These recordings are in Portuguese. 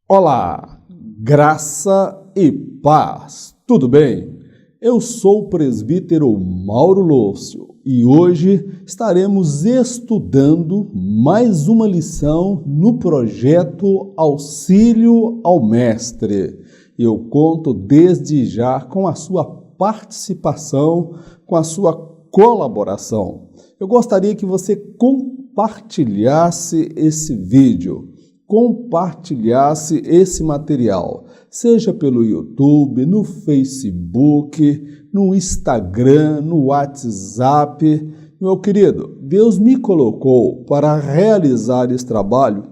Olá, graça e paz, tudo bem? Eu sou o presbítero Mauro Lúcio e hoje estaremos estudando mais uma lição no projeto Auxílio ao Mestre. Eu conto desde já com a sua participação, com a sua colaboração. Eu gostaria que você compartilhasse esse vídeo. Compartilhasse esse material, seja pelo YouTube, no Facebook, no Instagram, no WhatsApp. Meu querido, Deus me colocou para realizar esse trabalho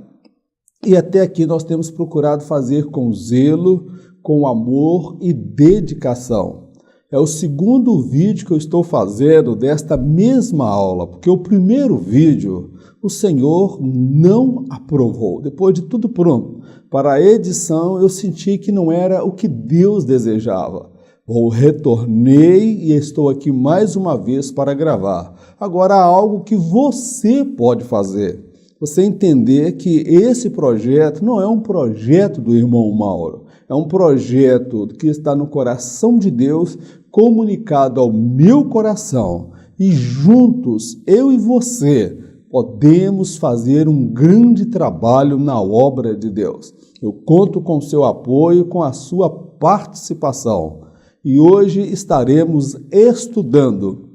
e até aqui nós temos procurado fazer com zelo, com amor e dedicação. É o segundo vídeo que eu estou fazendo desta mesma aula, porque o primeiro vídeo o Senhor não aprovou. Depois de tudo pronto para a edição, eu senti que não era o que Deus desejava. Eu retornei e estou aqui mais uma vez para gravar. Agora há algo que você pode fazer. Você entender que esse projeto não é um projeto do irmão Mauro. É um projeto que está no coração de Deus, comunicado ao meu coração. E juntos, eu e você, podemos fazer um grande trabalho na obra de Deus. Eu conto com seu apoio, com a sua participação. E hoje estaremos estudando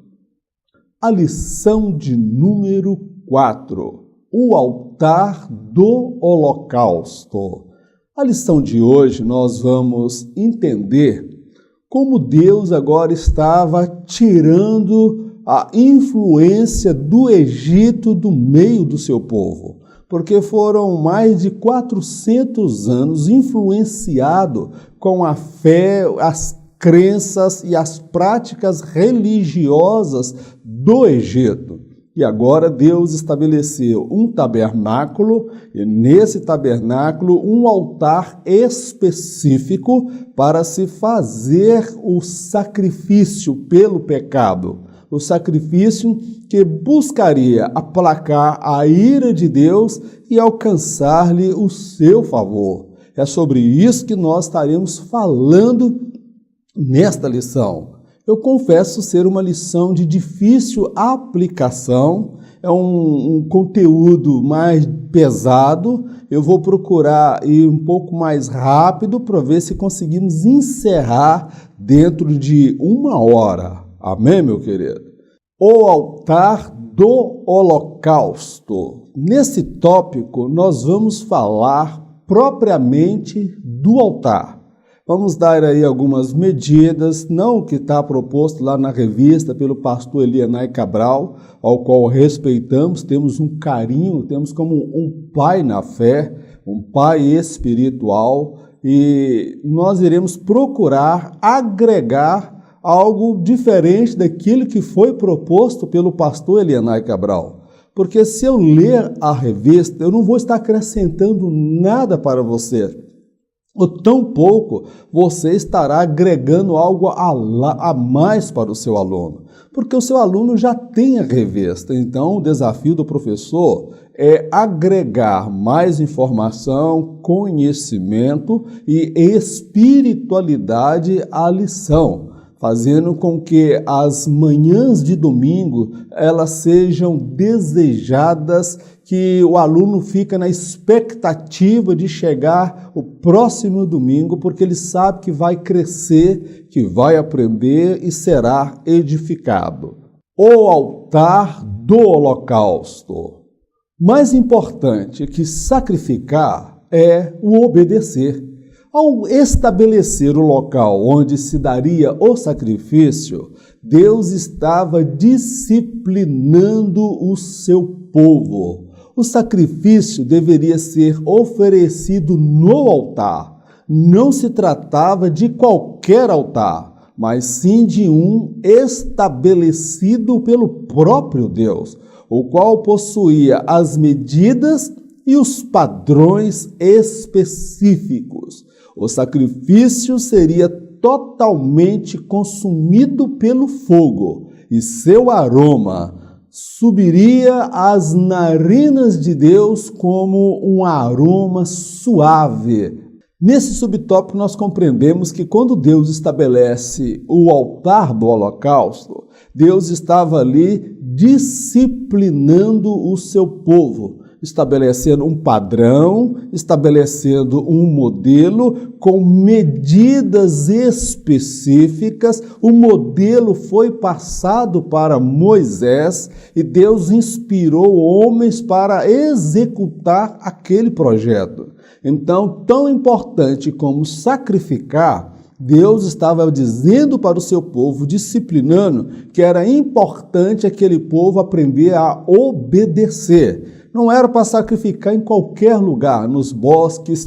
a lição de número 4, o altar do holocausto. A lição de hoje nós vamos entender como Deus agora estava tirando a influência do Egito do meio do seu povo, porque foram mais de 400 anos influenciado com a fé, as crenças e as práticas religiosas do Egito. E agora Deus estabeleceu um tabernáculo, e nesse tabernáculo um altar específico para se fazer o sacrifício pelo pecado. O sacrifício que buscaria aplacar a ira de Deus e alcançar-lhe o seu favor. É sobre isso que nós estaremos falando nesta lição. Eu confesso ser uma lição de difícil aplicação, é um conteúdo mais pesado. Eu vou procurar ir um pouco mais rápido para ver se conseguimos encerrar dentro de 1 hora. Amém, meu querido? O altar do holocausto. Nesse tópico, nós vamos falar propriamente do altar. Vamos dar aí algumas medidas, não o que está proposto lá na revista pelo pastor Elianai Cabral, ao qual respeitamos, temos um carinho, temos como um pai na fé, um pai espiritual, e nós iremos procurar agregar algo diferente daquilo que foi proposto pelo pastor Elianai Cabral. Porque se eu ler a revista, eu não vou estar acrescentando nada para você. Ou tampouco você estará agregando algo a mais para o seu aluno. Porque o seu aluno já tem a revista. Então, o desafio do professor é agregar mais informação, conhecimento e espiritualidade à lição, fazendo com que as manhãs de domingo elas sejam desejadas, que o aluno fica na expectativa de chegar o próximo domingo, porque ele sabe que vai crescer, que vai aprender e será edificado. O altar do holocausto. Mais importante que sacrificar é o obedecer. Ao estabelecer o local onde se daria o sacrifício, Deus estava disciplinando o seu povo. O sacrifício deveria ser oferecido no altar. Não se tratava de qualquer altar, mas sim de um estabelecido pelo próprio Deus, o qual possuía as medidas e os padrões específicos. O sacrifício seria totalmente consumido pelo fogo, e seu aroma subiria às narinas de Deus como um aroma suave. Nesse subtópico nós compreendemos que quando Deus estabelece o altar do holocausto, Deus estava ali disciplinando o seu povo, estabelecendo um padrão, estabelecendo um modelo com medidas específicas. O modelo foi passado para Moisés e Deus inspirou homens para executar aquele projeto. Então, tão importante como sacrificar, Deus estava dizendo para o seu povo, disciplinando, que era importante aquele povo aprender a obedecer. Não era para sacrificar em qualquer lugar, nos bosques,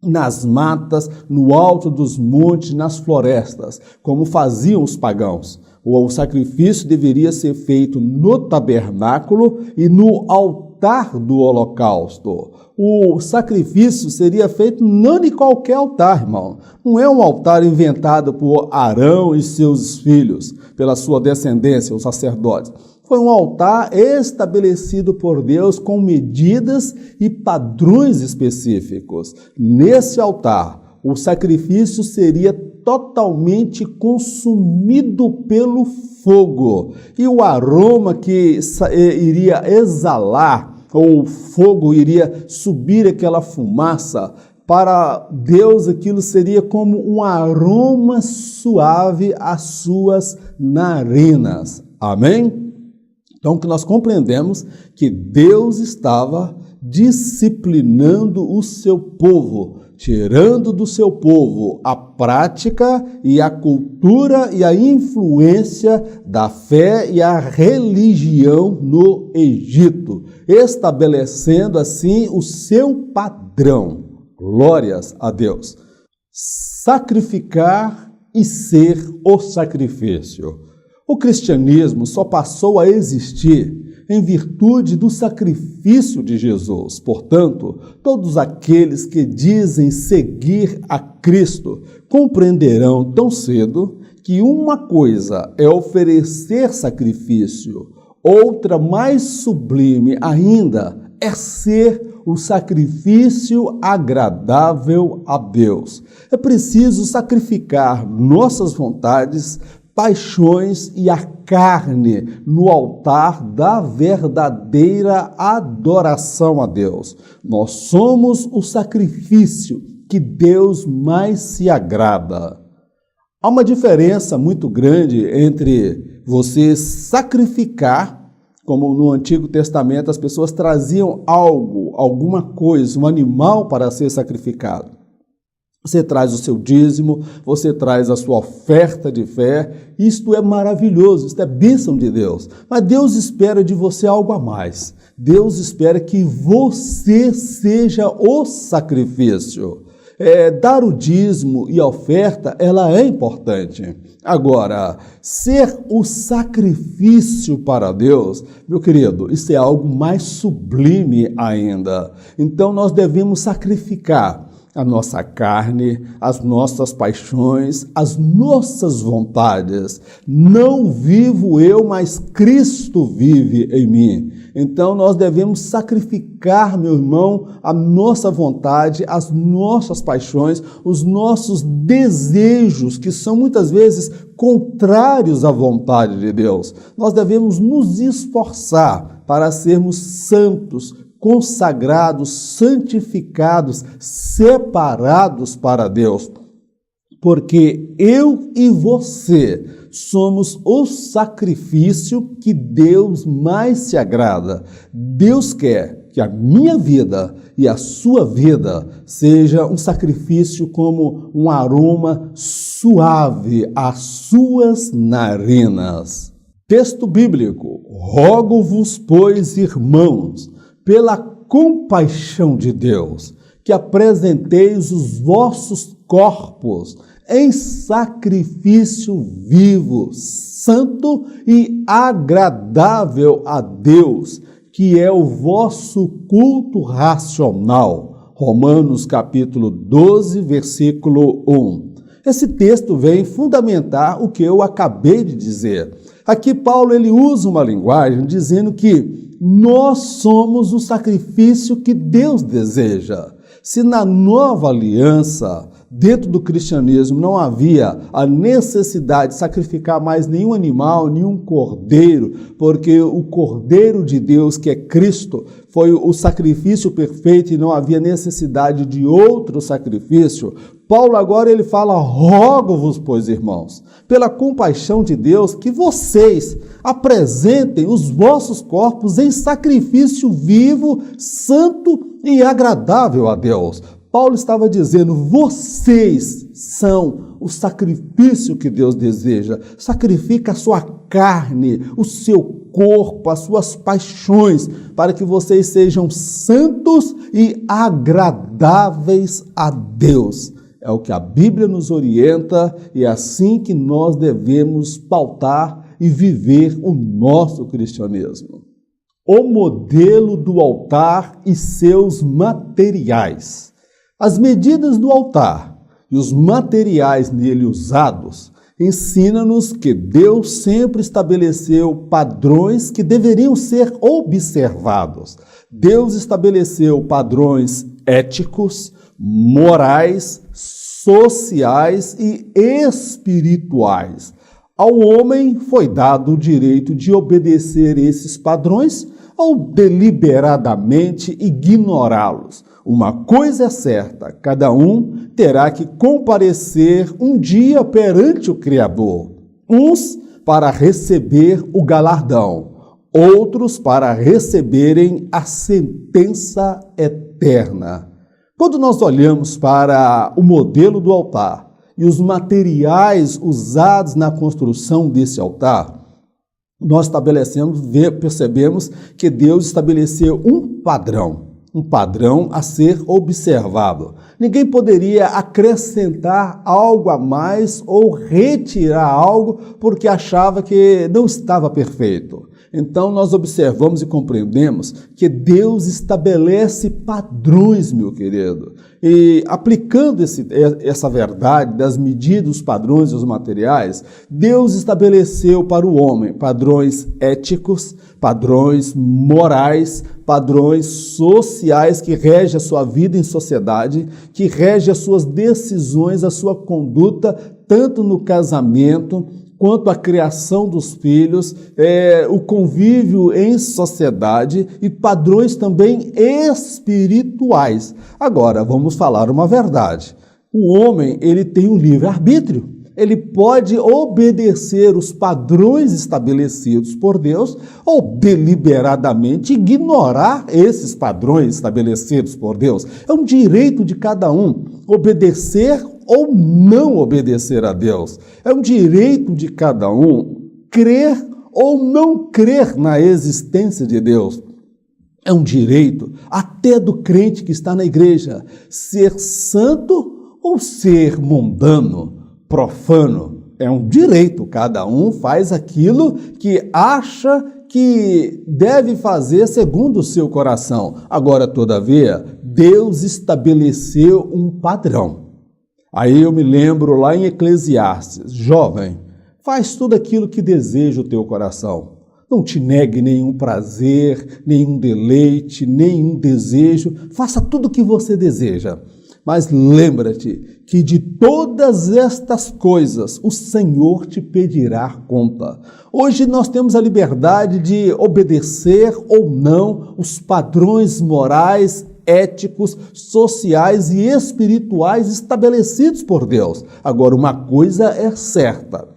nas matas, no alto dos montes, nas florestas, como faziam os pagãos. O sacrifício deveria ser feito no tabernáculo e no altar do holocausto. O sacrifício seria feito não em qualquer altar, irmão. Não é um altar inventado por Arão e seus filhos, pela sua descendência, os sacerdotes. Foi um altar estabelecido por Deus com medidas e padrões específicos. Nesse altar, o sacrifício seria totalmente consumido pelo fogo. E o aroma que iria exalar, ou o fogo iria subir aquela fumaça, para Deus aquilo seria como um aroma suave às suas narinas. Amém? Então, que nós compreendemos que Deus estava disciplinando o seu povo, tirando do seu povo a prática e a cultura e a influência da fé e a religião no Egito, estabelecendo assim o seu padrão. Glórias a Deus. Sacrificar e ser o sacrifício. O cristianismo só passou a existir em virtude do sacrifício de Jesus. Portanto, todos aqueles que dizem seguir a Cristo compreenderão tão cedo que uma coisa é oferecer sacrifício, outra mais sublime ainda é ser o sacrifício agradável a Deus. É preciso sacrificar nossas vontades, paixões e a carne no altar da verdadeira adoração a Deus. Nós somos o sacrifício que Deus mais se agrada. Há uma diferença muito grande entre você sacrificar, como no Antigo Testamento as pessoas traziam algo, alguma coisa, um animal para ser sacrificado. Você traz o seu dízimo, você traz a sua oferta de fé, isto é maravilhoso, isto é bênção de Deus. Mas Deus espera de você algo a mais. Deus espera que você seja o sacrifício. Dar o dízimo e a oferta, ela é importante. Agora, ser o sacrifício para Deus, meu querido, isso é algo mais sublime ainda. Então, nós devemos sacrificar a nossa carne, as nossas paixões, as nossas vontades. Não vivo eu, mas Cristo vive em mim. Então nós devemos sacrificar, meu irmão, a nossa vontade, as nossas paixões, os nossos desejos, que são muitas vezes contrários à vontade de Deus. Nós devemos nos esforçar para sermos santos, consagrados, santificados, separados para Deus, porque eu e você somos o sacrifício que Deus mais se agrada. Deus quer que a minha vida e a sua vida seja um sacrifício como um aroma suave às suas narinas. Texto bíblico: rogo-vos, pois, irmãos, pela compaixão de Deus, que apresenteis os vossos corpos em sacrifício vivo, santo e agradável a Deus, que é o vosso culto racional. Romanos capítulo 12, versículo 1. Esse texto vem fundamentar o que eu acabei de dizer. Aqui Paulo ele usa uma linguagem dizendo que nós somos o sacrifício que Deus deseja. Se na nova aliança, dentro do cristianismo, não havia a necessidade de sacrificar mais nenhum animal, nenhum cordeiro, porque o Cordeiro de Deus, que é Cristo, foi o sacrifício perfeito e não havia necessidade de outro sacrifício, Paulo agora ele fala: rogo-vos, pois, irmãos, pela compaixão de Deus, que vocês apresentem os vossos corpos em sacrifício vivo, santo e agradável a Deus. Paulo estava dizendo: vocês são o sacrifício que Deus deseja. Sacrifica a sua carne, o seu corpo, as suas paixões, para que vocês sejam santos e agradáveis a Deus. É o que a Bíblia nos orienta e é assim que nós devemos pautar e viver o nosso cristianismo. O modelo do altar e seus materiais. As medidas do altar e os materiais nele usados ensinam-nos que Deus sempre estabeleceu padrões que deveriam ser observados. Deus estabeleceu padrões éticos, morais, sociais e espirituais. Ao homem foi dado o direito de obedecer esses padrões ou deliberadamente ignorá-los. Uma coisa é certa: cada um terá que comparecer um dia perante o Criador. Uns para receber o galardão, outros para receberem a sentença eterna. Quando nós olhamos para o modelo do altar e os materiais usados na construção desse altar, nós percebemos que Deus estabeleceu um padrão a ser observado. Ninguém poderia acrescentar algo a mais ou retirar algo porque achava que não estava perfeito. Então nós observamos e compreendemos que Deus estabelece padrões, meu querido. E aplicando essa verdade das medidas, os padrões e os materiais, Deus estabeleceu para o homem padrões éticos, padrões morais, padrões sociais que regem a sua vida em sociedade, que regem as suas decisões, a sua conduta, tanto no casamento, quanto a criação dos filhos, o convívio em sociedade e padrões também espirituais. Agora, vamos falar uma verdade. O homem, ele tem um livre-arbítrio. Ele pode obedecer os padrões estabelecidos por Deus ou deliberadamente ignorar esses padrões estabelecidos por Deus. É um direito de cada um obedecer ou não obedecer a Deus. É um direito de cada um crer ou não crer na existência de Deus. É um direito até do crente que está na igreja ser santo ou ser mundano, profano. É um direito, cada um faz aquilo que acha que deve fazer segundo o seu coração. Agora, todavia, Deus estabeleceu um padrão. Aí eu me lembro lá em Eclesiastes: jovem, faz tudo aquilo que deseja o teu coração. Não te negue nenhum prazer, nenhum deleite, nenhum desejo. Faça tudo o que você deseja. Mas lembra-te que de todas estas coisas o Senhor te pedirá conta. Hoje nós temos a liberdade de obedecer ou não os padrões morais, éticos, sociais e espirituais estabelecidos por Deus. Agora, uma coisa é certa: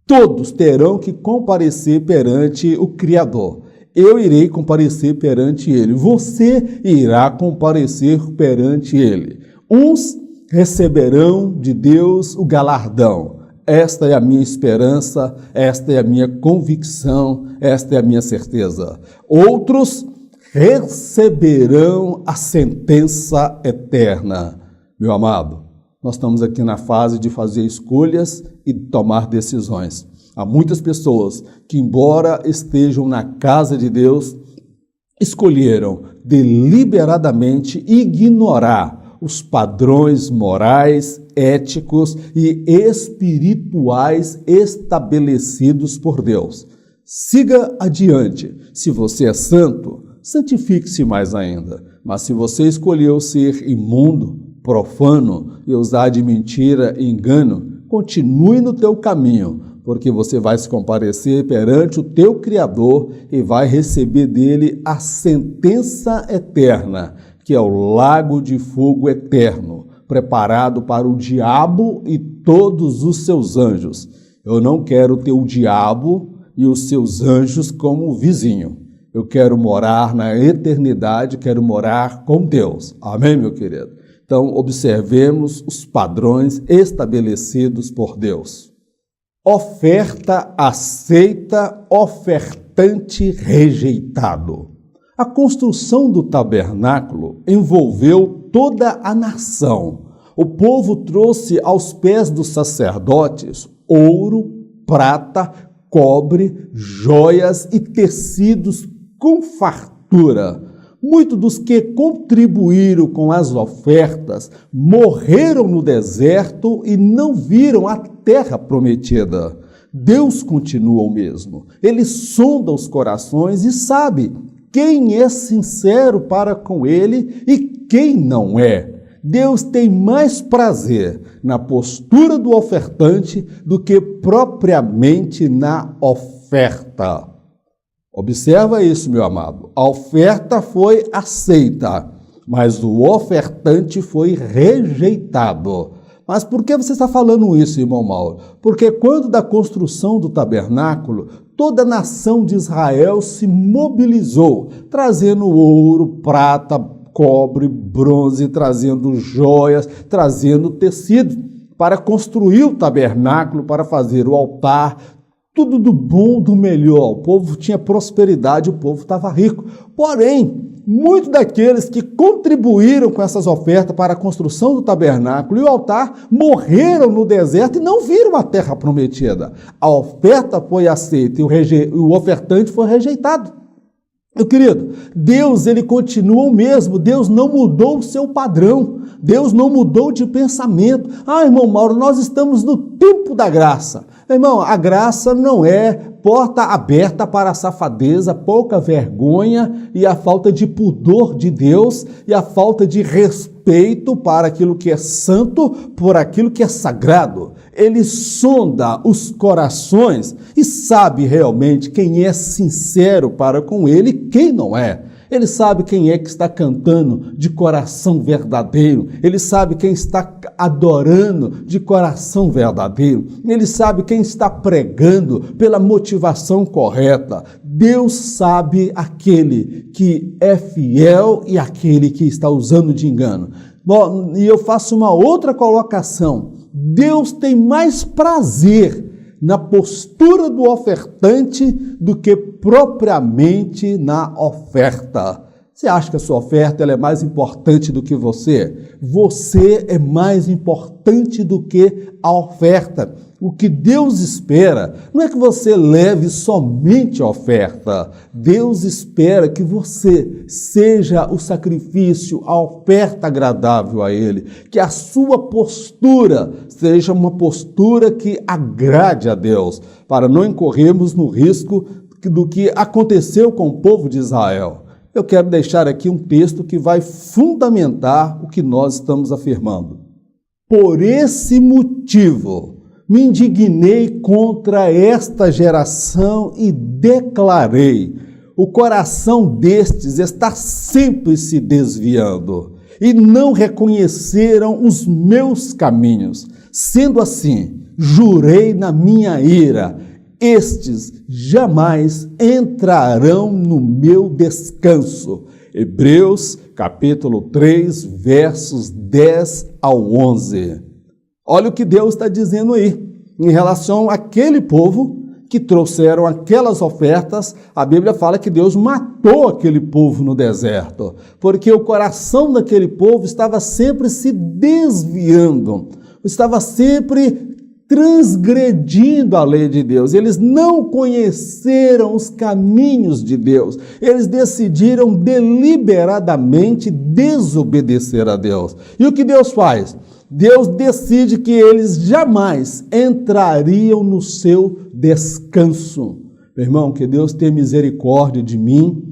todos terão que comparecer perante o Criador. Eu irei comparecer perante Ele. Você irá comparecer perante Ele. Uns receberão de Deus o galardão. Esta é a minha esperança, esta é a minha convicção, esta é a minha certeza. Outros receberão a sentença eterna. Meu amado, nós estamos aqui na fase de fazer escolhas e tomar decisões. Há muitas pessoas que, embora estejam na casa de Deus, escolheram deliberadamente ignorar os padrões morais, éticos e espirituais estabelecidos por Deus. Siga adiante. Se você é santo, santifique-se mais ainda. Mas se você escolheu ser imundo, profano e usar de mentira e engano, continue no teu caminho, porque você vai se comparecer perante o teu Criador e vai receber dele a sentença eterna, que é o lago de fogo eterno, preparado para o diabo e todos os seus anjos. Eu não quero ter o diabo e os seus anjos como vizinho. Eu quero morar na eternidade, quero morar com Deus. Amém, meu querido? Então, observemos os padrões estabelecidos por Deus. Oferta aceita, ofertante rejeitado. A construção do tabernáculo envolveu toda a nação. O povo trouxe aos pés dos sacerdotes ouro, prata, cobre, joias e tecidos com fartura. Muitos dos que contribuíram com as ofertas morreram no deserto e não viram a terra prometida. Deus continua o mesmo. Ele sonda os corações e sabe quem é sincero para com ele e quem não é. Deus tem mais prazer na postura do ofertante do que propriamente na oferta. Observa isso, meu amado. A oferta foi aceita, mas o ofertante foi rejeitado. Mas por que você está falando isso, irmão Mauro? Porque quando da construção do tabernáculo, toda a nação de Israel se mobilizou, trazendo ouro, prata, cobre, bronze, trazendo joias, trazendo tecido para construir o tabernáculo, para fazer o altar, tudo do bom, do melhor. O povo tinha prosperidade, o povo estava rico. Porém, muitos daqueles que contribuíram com essas ofertas para a construção do tabernáculo e o altar morreram no deserto e não viram a terra prometida. A oferta foi aceita e o ofertante foi rejeitado. Meu querido, Deus, ele continua o mesmo. Deus não mudou o seu padrão. Deus não mudou de pensamento. Irmão Mauro, nós estamos no tempo da graça. Irmão, a graça não é porta aberta para a safadeza, pouca vergonha e a falta de pudor de Deus e a falta de respeito para aquilo que é santo, por aquilo que é sagrado. Ele sonda os corações e sabe realmente quem é sincero para com ele e quem não é. Ele sabe quem é que está cantando de coração verdadeiro. Ele sabe quem está adorando de coração verdadeiro. Ele sabe quem está pregando pela motivação correta. Deus sabe aquele que é fiel e aquele que está usando de engano. Bom, e eu faço uma outra colocação. Deus tem mais prazer na postura do ofertante do que propriamente na oferta. Você acha que a sua oferta ela é mais importante do que você? Você é mais importante do que a oferta. O que Deus espera não é que você leve somente a oferta. Deus espera que você seja o sacrifício, a oferta agradável a Ele. Que a sua postura seja uma postura que agrade a Deus, para não incorrermos no risco do que aconteceu com o povo de Israel. Eu quero deixar aqui um texto que vai fundamentar o que nós estamos afirmando. Por esse motivo, me indignei contra esta geração e declarei: o coração destes está sempre se desviando e não reconheceram os meus caminhos. Sendo assim, jurei na minha ira: estes jamais entrarão no meu descanso. Hebreus, capítulo 3, versos 10 ao 11. Olha o que Deus está dizendo aí, em relação àquele povo que trouxeram aquelas ofertas. A Bíblia fala que Deus matou aquele povo no deserto, porque o coração daquele povo estava sempre se desviando, estava sempre transgredindo a lei de Deus. Eles não conheceram os caminhos de Deus. Eles decidiram deliberadamente desobedecer a Deus. E o que Deus faz? Deus decide que eles jamais entrariam no seu descanso. Meu irmão, que Deus tenha misericórdia de mim,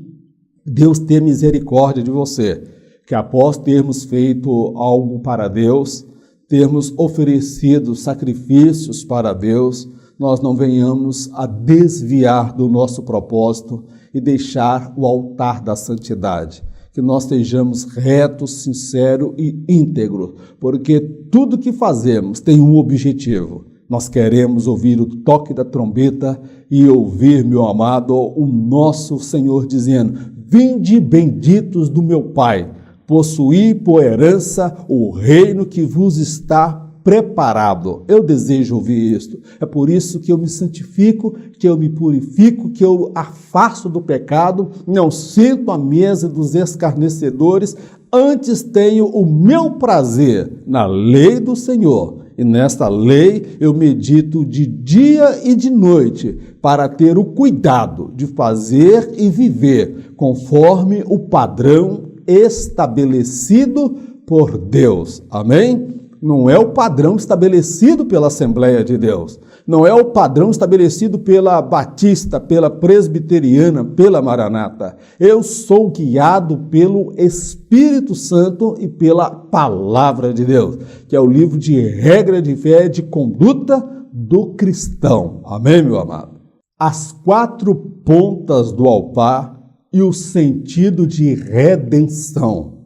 Deus tenha misericórdia de você, que após termos feito algo para Deus, termos oferecido sacrifícios para Deus, nós não venhamos a desviar do nosso propósito e deixar o altar da santidade. Que nós estejamos retos, sinceros e íntegros, porque tudo que fazemos tem um objetivo. Nós queremos ouvir o toque da trombeta e ouvir, meu amado, o nosso Senhor dizendo: vinde benditos do meu Pai, possuí por herança o reino que vos está preparado. Eu desejo ouvir isto. É por isso que eu me santifico, que eu me purifico, que eu afasto do pecado, não sento à mesa dos escarnecedores, antes tenho o meu prazer na lei do Senhor. E nesta lei eu medito de dia e de noite, para ter o cuidado de fazer e viver conforme o padrão estabelecido por Deus. Amém? Não é o padrão estabelecido pela Assembleia de Deus. Não é o padrão estabelecido pela Batista, pela Presbiteriana, pela Maranata. Eu sou guiado pelo Espírito Santo e pela Palavra de Deus, que é o livro de regra de fé e de conduta do cristão. Amém, meu amado? As 4 pontas do altar e o sentido de redenção.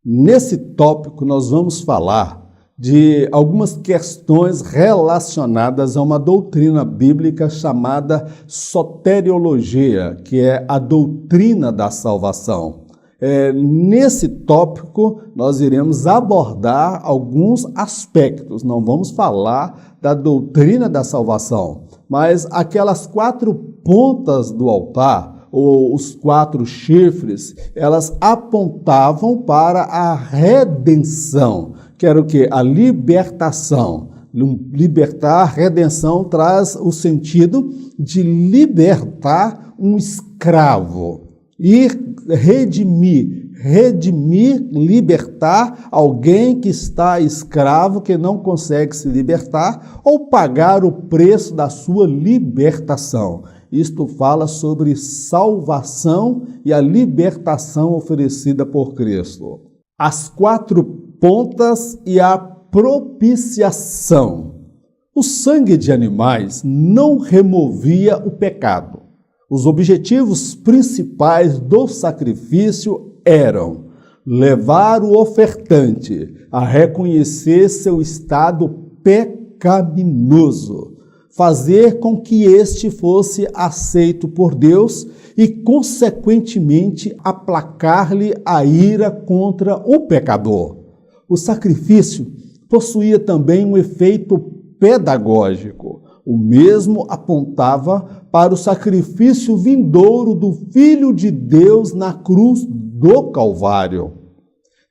Nesse tópico nós vamos falar de algumas questões relacionadas a uma doutrina bíblica chamada soteriologia, que é a doutrina da salvação. Nesse tópico, nós iremos abordar alguns aspectos, não vamos falar da doutrina da salvação, mas aquelas 4 pontas do altar, ou os 4 chifres, elas apontavam para a redenção, que era o quê? A libertação. Libertar, redenção traz o sentido de libertar um escravo e redimir, libertar alguém que está escravo, que não consegue se libertar, ou pagar o preço da sua libertação. Isto fala sobre salvação e a libertação oferecida por Cristo. As 4 pontas e a propiciação. O sangue de animais não removia o pecado. Os objetivos principais do sacrifício eram levar o ofertante a reconhecer seu estado pecaminoso, fazer com que este fosse aceito por Deus e, consequentemente, aplacar-lhe a ira contra o pecador. O sacrifício possuía também um efeito pedagógico. O mesmo apontava para o sacrifício vindouro do Filho de Deus na cruz do Calvário.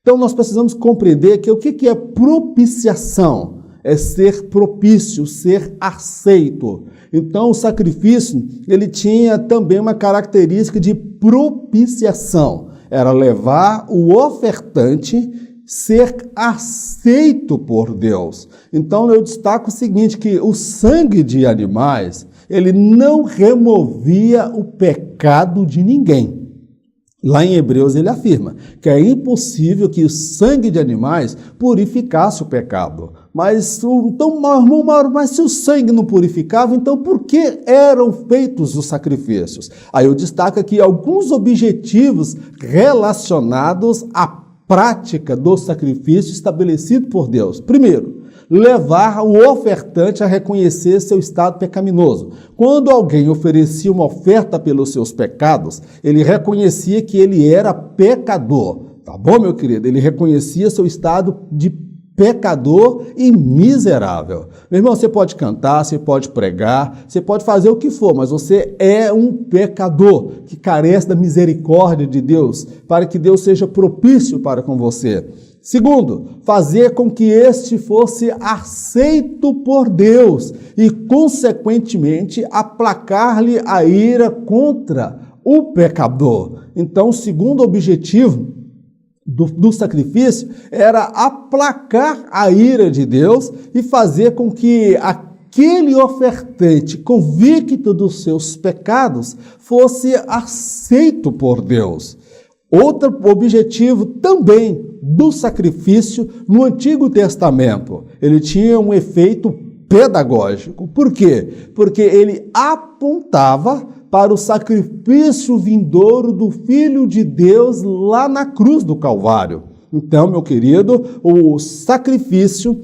Então, nós precisamos compreender que o que é propiciação? É ser propício, ser aceito. Então, o sacrifício, ele tinha também uma característica de propiciação. Era levar o ofertante ser aceito por Deus. Então, eu destaco o seguinte, que o sangue de animais, ele não removia o pecado de ninguém. Lá em Hebreus ele afirma que é impossível que o sangue de animais purificasse o pecado. Mas, então, Mauro, mas se o sangue não purificava, então por que eram feitos os sacrifícios? Aí eu destaco aqui alguns objetivos relacionados à prática do sacrifício estabelecido por Deus. Primeiro, levar o ofertante a reconhecer seu estado pecaminoso. Quando alguém oferecia uma oferta pelos seus pecados, ele reconhecia que ele era pecador. Tá bom, meu querido? Ele reconhecia seu estado de pecador e miserável. Meu irmão, você pode cantar, você pode pregar, você pode fazer o que for, mas você é um pecador que carece da misericórdia de Deus, para que Deus seja propício para com você. Segundo, fazer com que este fosse aceito por Deus e, consequentemente, aplacar-lhe a ira contra o pecador. Então, o segundo objetivo do sacrifício era aplacar a ira de Deus e fazer com que aquele ofertante, convicto dos seus pecados, fosse aceito por Deus. Outro objetivo também do sacrifício no Antigo Testamento, ele tinha um efeito pedagógico. Por quê? Porque ele apontava para o sacrifício vindouro do Filho de Deus lá na cruz do Calvário. Então, meu querido, o sacrifício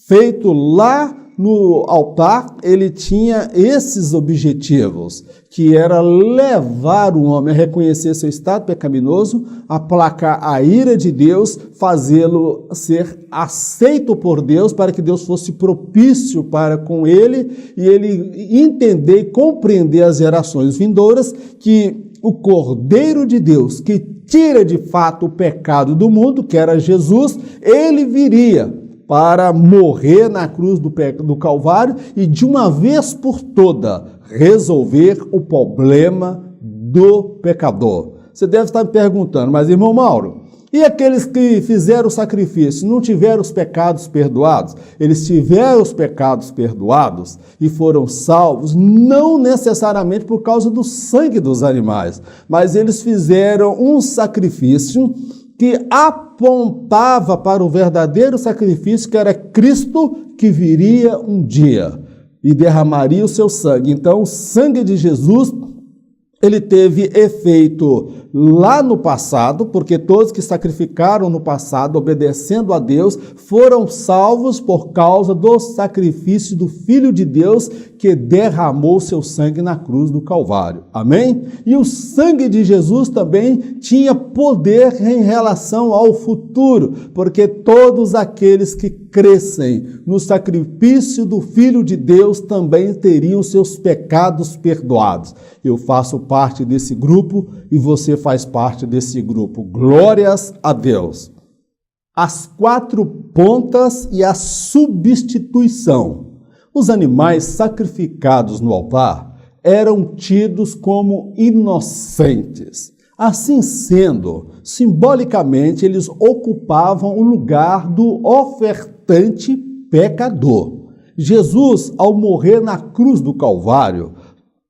feito lá no altar, ele tinha esses objetivos, que era levar o homem a reconhecer seu estado pecaminoso, aplacar a ira de Deus, fazê-lo ser aceito por Deus, para que Deus fosse propício para com ele, e ele entender e compreender as gerações vindouras, que o Cordeiro de Deus, que tira de fato o pecado do mundo, que era Jesus, ele viria para morrer na cruz do Calvário e, de uma vez por toda, resolver o problema do pecador. Você deve estar me perguntando, mas irmão Mauro, e aqueles que fizeram o sacrifício, não tiveram os pecados perdoados? Eles tiveram os pecados perdoados e foram salvos, não necessariamente por causa do sangue dos animais, mas eles fizeram um sacrifício que apontava para o verdadeiro sacrifício, que era Cristo, que viria um dia e derramaria o seu sangue. Então, o sangue de Jesus, ele teve efeito lá no passado, porque todos que sacrificaram no passado, obedecendo a Deus, foram salvos por causa do sacrifício do Filho de Deus, que derramou seu sangue na cruz do Calvário. Amém? E o sangue de Jesus também tinha poder em relação ao futuro, porque todos aqueles que crescem no sacrifício do Filho de Deus também teriam seus pecados perdoados. Eu faço parte desse grupo e você faz parte desse grupo. Glórias a Deus. As 4 pontas e a substituição. Os animais sacrificados no altar eram tidos como inocentes. Assim sendo, simbolicamente, eles ocupavam o lugar do ofertante pecador. Jesus, ao morrer na cruz do Calvário,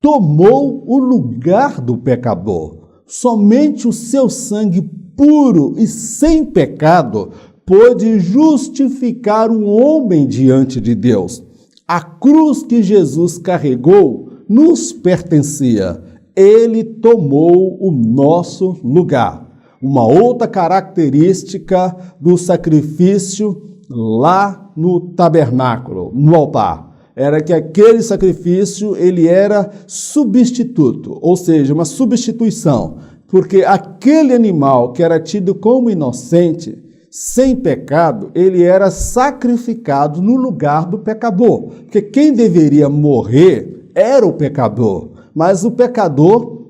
tomou o lugar do pecador. Somente o seu sangue puro e sem pecado pôde justificar o homem diante de Deus. A cruz que Jesus carregou nos pertencia. Ele tomou o nosso lugar. Uma outra característica do sacrifício lá no tabernáculo, no altar, era que aquele sacrifício ele era substituto, ou seja, uma substituição, porque aquele animal que era tido como inocente, sem pecado, ele era sacrificado no lugar do pecador, porque quem deveria morrer era o pecador, mas o pecador,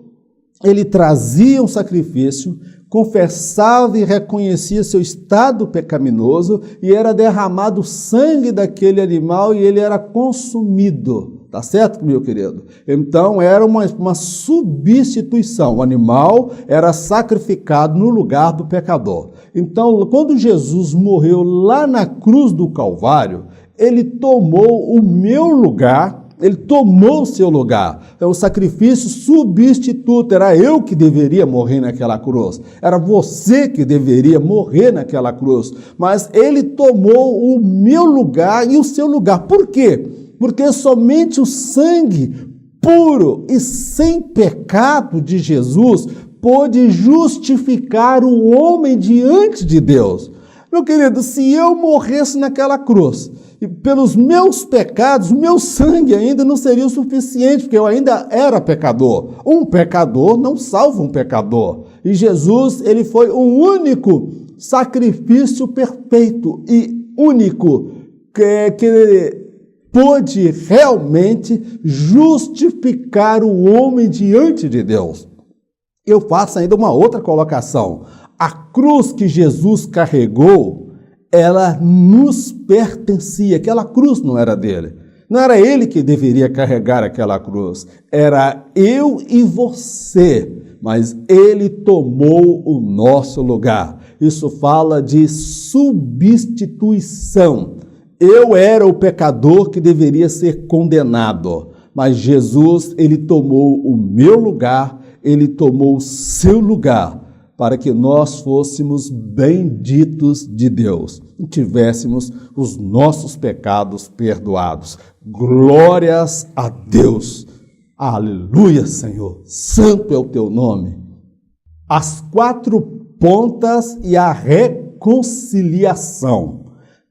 ele trazia um sacrifício, confessava e reconhecia seu estado pecaminoso e era derramado o sangue daquele animal e ele era consumido. Tá certo, meu querido? Então, era uma substituição. O animal era sacrificado no lugar do pecador. Então, quando Jesus morreu lá na cruz do Calvário, ele tomou o meu lugar. Ele tomou o seu lugar. Então, o sacrifício substituto, era eu que deveria morrer naquela cruz. Era você que deveria morrer naquela cruz. Mas ele tomou o meu lugar e o seu lugar. Por quê? Porque somente o sangue puro e sem pecado de Jesus pôde justificar o homem diante de Deus. Meu querido, se eu morresse naquela cruz, e pelos meus pecados, o meu sangue ainda não seria o suficiente, porque eu ainda era pecador. Um pecador não salva um pecador. E Jesus, ele foi o único sacrifício perfeito e único que pôde realmente justificar o homem diante de Deus. Eu faço ainda uma outra colocação. A cruz que Jesus carregou, ela nos pertencia. Aquela cruz não era dele. Não era ele que deveria carregar aquela cruz. Era eu e você. Mas ele tomou o nosso lugar. Isso fala de substituição. Eu era o pecador que deveria ser condenado. Mas Jesus, ele tomou o meu lugar, ele tomou o seu lugar, para que nós fôssemos benditos de Deus e tivéssemos os nossos pecados perdoados. Glórias a Deus! Aleluia, Senhor! Santo é o teu nome! As 4 pontas e a reconciliação.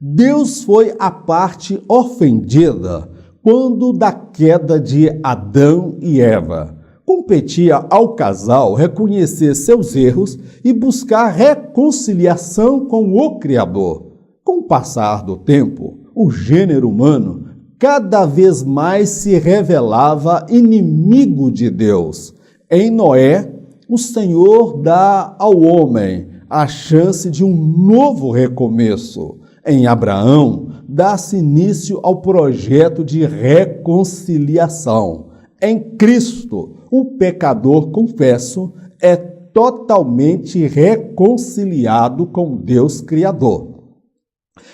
Deus foi a parte ofendida quando da queda de Adão e Eva. Competia ao casal reconhecer seus erros e buscar reconciliação com o Criador. Com o passar do tempo, o gênero humano cada vez mais se revelava inimigo de Deus. Em Noé, o Senhor dá ao homem a chance de um novo recomeço. Em Abraão, dá-se início ao projeto de reconciliação. Em Cristo, o pecador, confesso, é totalmente reconciliado com Deus Criador.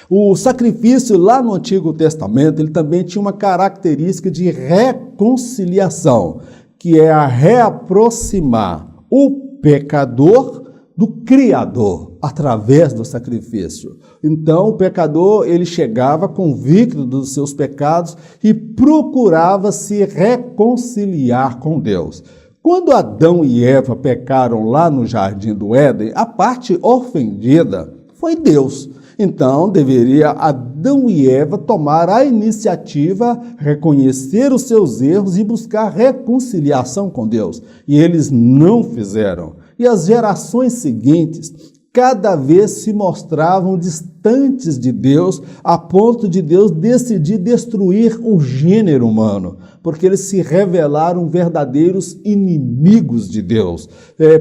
O sacrifício lá no Antigo Testamento, ele também tinha uma característica de reconciliação, que é a reaproximar o pecador do Criador, através do sacrifício. Então, o pecador, ele chegava convicto dos seus pecados e procurava se reconciliar com Deus. Quando Adão e Eva pecaram lá no Jardim do Éden, a parte ofendida foi Deus. Então, deveria Adão e Eva tomar a iniciativa, reconhecer os seus erros e buscar reconciliação com Deus. E eles não fizeram. E as gerações seguintes cada vez se mostravam distantes de Deus, a ponto de Deus decidir destruir o gênero humano, porque eles se revelaram verdadeiros inimigos de Deus,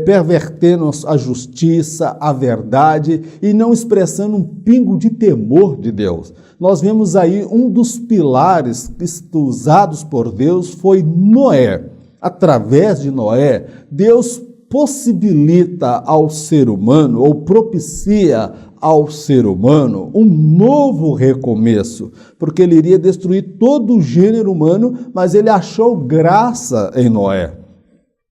pervertendo a justiça, a verdade e não expressando um pingo de temor de Deus. Nós vemos aí um dos pilares usados por Deus foi Noé. Através de Noé, Deus possibilita ao ser humano, ou propicia ao ser humano, um novo recomeço, porque ele iria destruir todo o gênero humano, mas ele achou graça em Noé.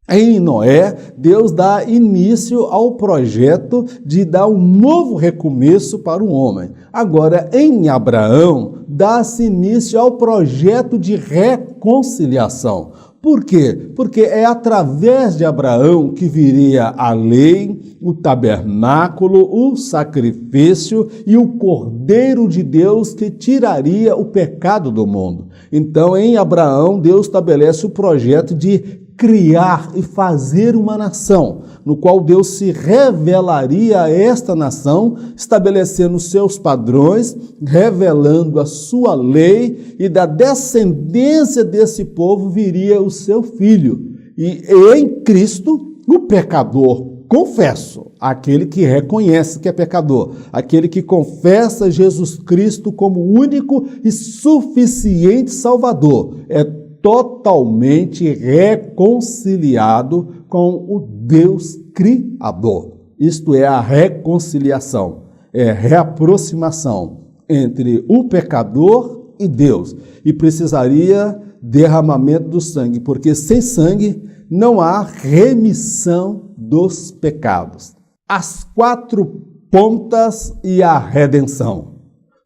Em Noé, Deus dá início ao projeto de dar um novo recomeço para o homem. Agora, em Abraão, dá-se início ao projeto de reconciliação. Por quê? Porque é através de Abraão que viria a lei, o tabernáculo, o sacrifício e o Cordeiro de Deus que tiraria o pecado do mundo. Então, em Abraão, Deus estabelece o projeto de criar e fazer uma nação, no qual Deus se revelaria a esta nação, estabelecendo seus padrões, revelando a sua lei, e da descendência desse povo viria o seu filho. E em Cristo, o pecador, confesso, aquele que reconhece que é pecador, aquele que confessa Jesus Cristo como único e suficiente Salvador, é totalmente reconciliado com o Deus Criador. Isto é a reconciliação, é a reaproximação entre o pecador e Deus. E precisaria derramamento do sangue, porque sem sangue não há remissão dos pecados. As 4 pontas e a redenção.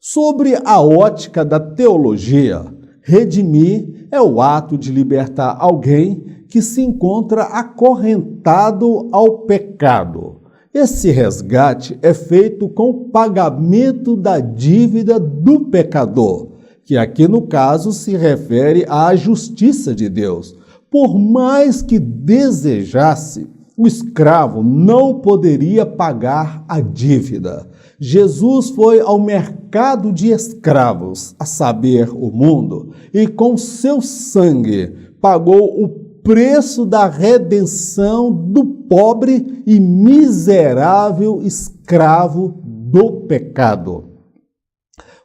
Sobre a ótica da teologia, redimir é o ato de libertar alguém que se encontra acorrentado ao pecado. Esse resgate é feito com o pagamento da dívida do pecador, que aqui no caso se refere à justiça de Deus. Por mais que desejasse, o escravo não poderia pagar a dívida. Jesus foi ao mercado de escravos, a saber, o mundo, e com seu sangue pagou o preço da redenção do pobre e miserável escravo do pecado.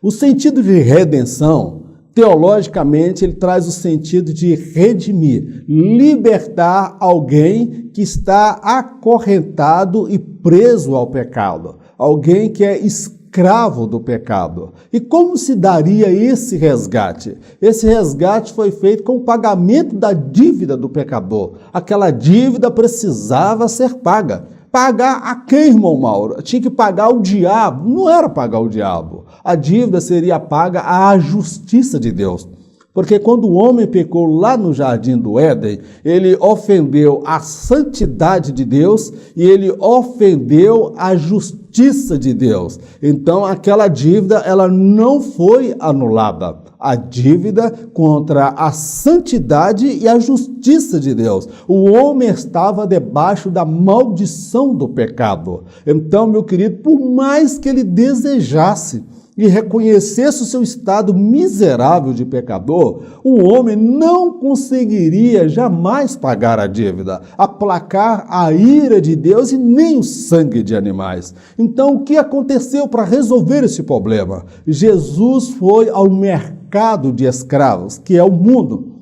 O sentido de redenção, teologicamente, ele traz o sentido de redimir, libertar alguém que está acorrentado e preso ao pecado, alguém que é escravo do pecado. E como se daria esse resgate? Esse resgate foi feito com o pagamento da dívida do pecador. Aquela dívida precisava ser paga. Pagar a quem, irmão Mauro? Tinha que pagar o diabo. Não era pagar o diabo. A dívida seria paga à justiça de Deus. Porque quando o homem pecou lá no jardim do Éden, ele ofendeu a santidade de Deus e ele ofendeu a justiça de Deus. Então, aquela dívida, ela não foi anulada. A dívida contra a santidade e a justiça de Deus. O homem estava debaixo da maldição do pecado. Então, meu querido, por mais que ele desejasse e reconhecesse o seu estado miserável de pecador, o homem não conseguiria jamais pagar a dívida, aplacar a ira de Deus e nem o sangue de animais. Então, o que aconteceu para resolver esse problema? Jesus foi ao mercado de escravos, que é o mundo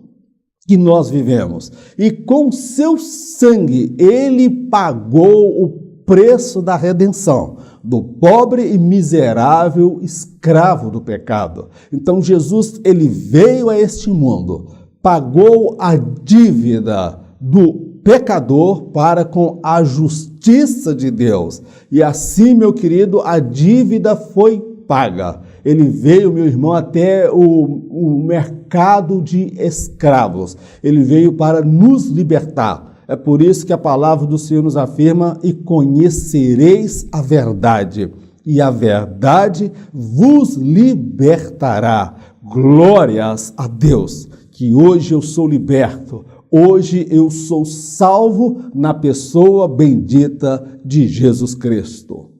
que nós vivemos, e com seu sangue ele pagou o preço da redenção do pobre e miserável escravo do pecado. Então Jesus, ele veio a este mundo, pagou a dívida do pecador para com a justiça de Deus. E assim, meu querido, a dívida foi paga. Ele veio, meu irmão, até o mercado de escravos. Ele veio para nos libertar. É por isso que a palavra do Senhor nos afirma: e conhecereis a verdade, e a verdade vos libertará. Glórias a Deus, que hoje eu sou liberto, hoje eu sou salvo na pessoa bendita de Jesus Cristo.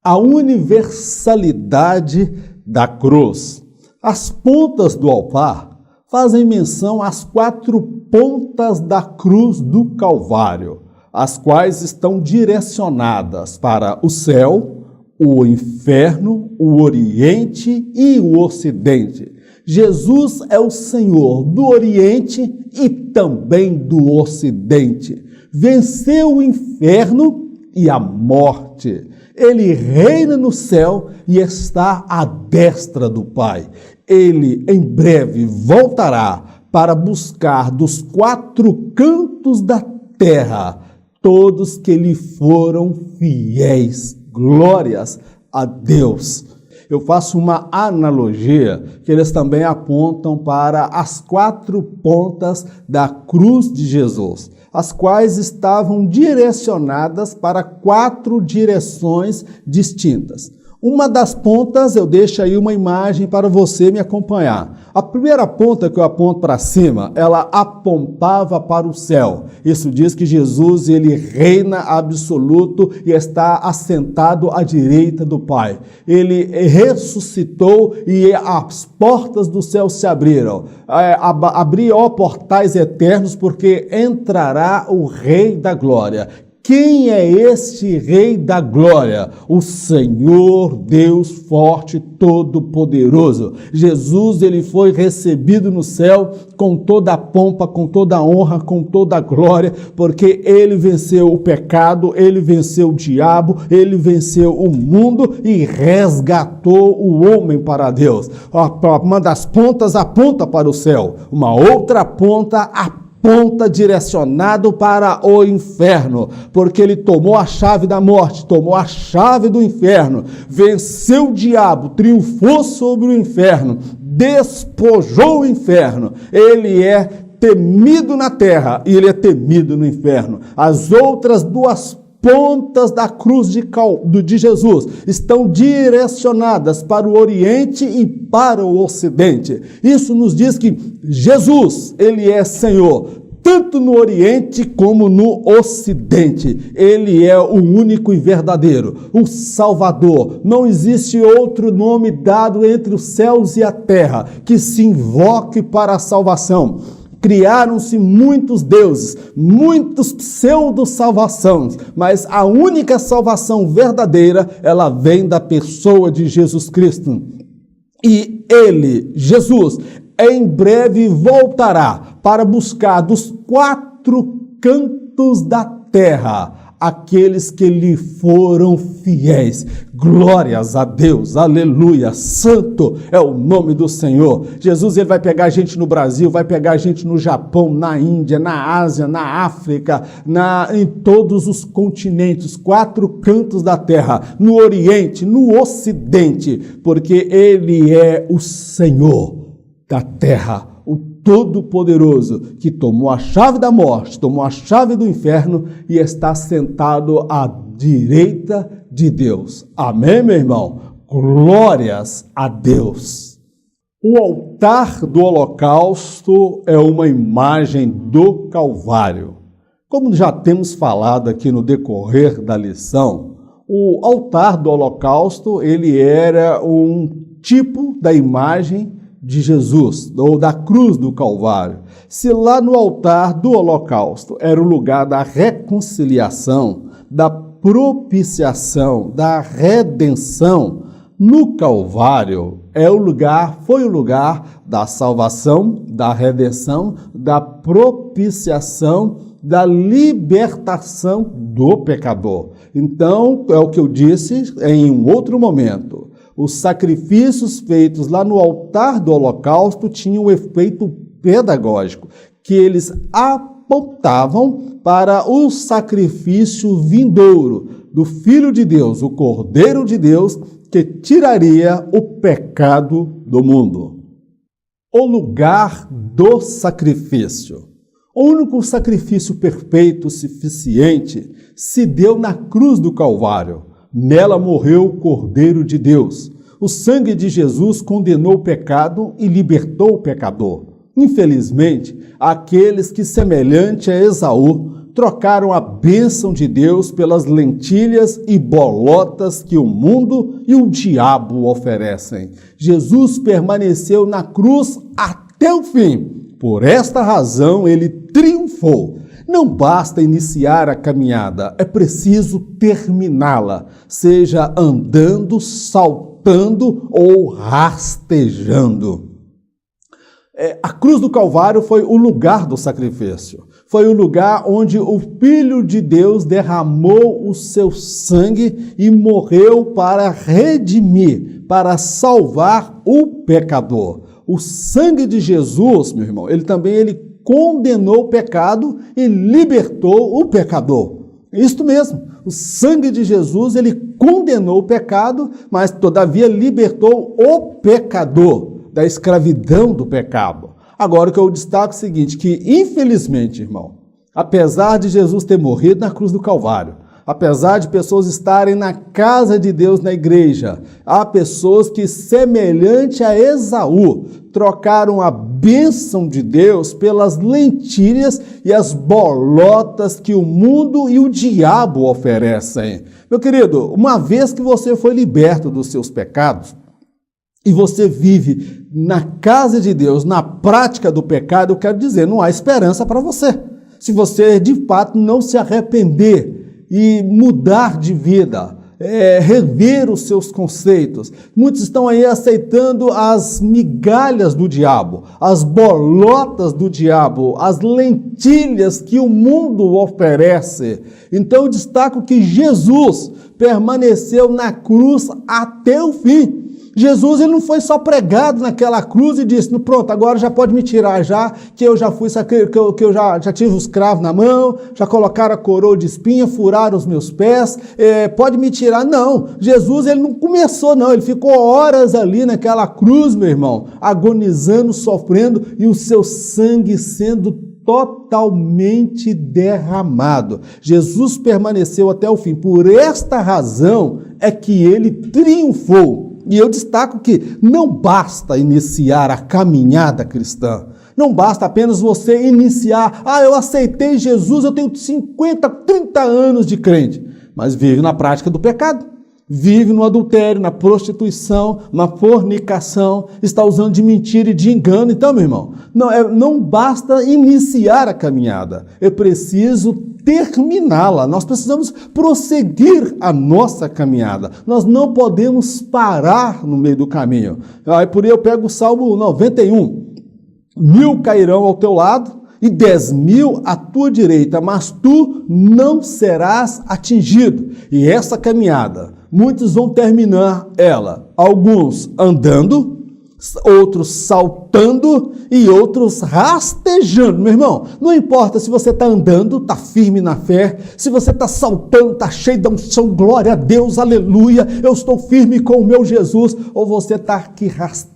A universalidade da cruz. As pontas do altar fazem menção às 4 pontas da cruz do Calvário, as quais estão direcionadas para o céu, o inferno, o Oriente e o Ocidente. Jesus é o Senhor do Oriente e também do Ocidente. Venceu o inferno e a morte. Ele reina no céu e está à destra do Pai. Ele em breve voltará para buscar dos 4 cantos da terra todos que lhe foram fiéis. Glórias a Deus. Eu faço uma analogia que eles também apontam para as 4 pontas da cruz de Jesus, as quais estavam direcionadas para 4 direções distintas. Uma das pontas, eu deixo aí uma imagem para você me acompanhar. A primeira ponta que eu aponto para cima, ela apontava para o céu. Isso diz que Jesus, ele reina absoluto e está assentado à direita do Pai. Ele ressuscitou e as portas do céu se abriram. Abri, ó portais eternos, porque entrará o Rei da Glória. Quem é este Rei da Glória? O Senhor Deus forte, todo-poderoso. Jesus, ele foi recebido no céu com toda a pompa, com toda a honra, com toda a glória, porque ele venceu o pecado, ele venceu o diabo, ele venceu o mundo e resgatou o homem para Deus. Uma das pontas aponta para o céu, uma outra ponta aponta direcionado para o inferno, porque ele tomou a chave da morte, tomou a chave do inferno, venceu o diabo, triunfou sobre o inferno, despojou o inferno. Ele é temido na terra e ele é temido no inferno. As outras 2 pontas da cruz de Jesus estão direcionadas para o Oriente e para o Ocidente. Isso nos diz que Jesus, ele é Senhor, tanto no Oriente como no Ocidente. Ele é o único e verdadeiro, o Salvador. Não existe outro nome dado entre os céus e a terra que se invoque para a salvação. Criaram-se muitos deuses, muitos pseudo-salvações, mas a única salvação verdadeira, ela vem da pessoa de Jesus Cristo. E ele, Jesus, em breve voltará para buscar dos 4 cantos da terra aqueles que lhe foram fiéis. Glórias a Deus, aleluia, santo é o nome do Senhor. Jesus, ele vai pegar gente no Brasil, vai pegar gente no Japão, na Índia, na Ásia, na África, em todos os continentes, 4 cantos da terra, no Oriente, no Ocidente, porque ele é o Senhor da terra, o Todo-Poderoso, que tomou a chave da morte, tomou a chave do inferno e está sentado à direita de Deus. Amém, meu irmão? Glórias a Deus. O altar do holocausto é uma imagem do Calvário. Como já temos falado aqui no decorrer da lição, o altar do holocausto, ele era um tipo da imagem de Jesus, ou da cruz do Calvário. Se lá no altar do holocausto era o lugar da reconciliação, da propiciação, da redenção, no Calvário foi o lugar da salvação, da redenção, da propiciação, da libertação do pecador. Então, é o que eu disse em um outro momento. Os sacrifícios feitos lá no altar do holocausto tinham um efeito pedagógico, que eles apontavam para o sacrifício vindouro do Filho de Deus, o Cordeiro de Deus, que tiraria o pecado do mundo. O lugar do sacrifício. O único sacrifício perfeito, suficiente, se deu na cruz do Calvário. Nela morreu o Cordeiro de Deus. O sangue de Jesus condenou o pecado e libertou o pecador. Infelizmente, aqueles que, semelhante a Esaú, trocaram a bênção de Deus pelas lentilhas e bolotas que o mundo e o diabo oferecem. Jesus permaneceu na cruz até o fim. Por esta razão, ele triunfou. Não basta iniciar a caminhada, é preciso terminá-la, seja andando, saltando ou rastejando. A cruz do Calvário foi o lugar do sacrifício. Foi o lugar onde o Filho de Deus derramou o seu sangue e morreu para redimir, para salvar o pecador. O sangue de Jesus, meu irmão, ele condenou o pecado e libertou o pecador. Isto mesmo, o sangue de Jesus, ele condenou o pecado, mas todavia libertou o pecador da escravidão do pecado. Agora o que eu destaco é o seguinte, que infelizmente, irmão, apesar de Jesus ter morrido na cruz do Calvário, apesar de pessoas estarem na casa de Deus, na igreja, há pessoas que, semelhante a Esaú, trocaram a bênção de Deus pelas lentilhas e as bolotas que o mundo e o diabo oferecem. Meu querido, uma vez que você foi liberto dos seus pecados, e você vive na casa de Deus, na prática do pecado, eu quero dizer, não há esperança para você. Se você, de fato, não se arrepender e mudar de vida, rever os seus conceitos. Muitos estão aí aceitando as migalhas do diabo, as bolotas do diabo, as lentilhas que o mundo oferece. Então eu destaco que Jesus permaneceu na cruz até o fim. Jesus, ele não foi só pregado naquela cruz e disse, pronto, agora já pode me tirar já, que eu já fui, que eu já tive os cravos na mão, já colocaram a coroa de espinha, furaram os meus pés, pode me tirar. Não, Jesus, ele não começou não, ele ficou horas ali naquela cruz, meu irmão, agonizando, sofrendo e o seu sangue sendo totalmente derramado. Jesus permaneceu até o fim. Por esta razão é que ele triunfou. E eu destaco que não basta iniciar a caminhada cristã. Não basta apenas você iniciar. Eu aceitei Jesus, eu tenho 50, 30 anos de crente. Mas vive na prática do pecado. vive no adultério, na prostituição, na fornicação, está usando de mentira e de engano. Então, meu irmão, não basta iniciar a caminhada, eu preciso terminá-la. Nós precisamos prosseguir a nossa caminhada. Nós não podemos parar no meio do caminho. Aí por aí eu pego o Salmo 91. 1.000 cairão ao teu lado e 10.000 à tua direita, mas tu não serás atingido. E essa caminhada, muitos vão terminar ela, alguns andando, outros saltando e outros rastejando. Meu irmão, não importa se você está andando, está firme na fé, se você está saltando, está cheio de unção, glória a Deus, aleluia, eu estou firme com o meu Jesus, ou você está aqui rasteja,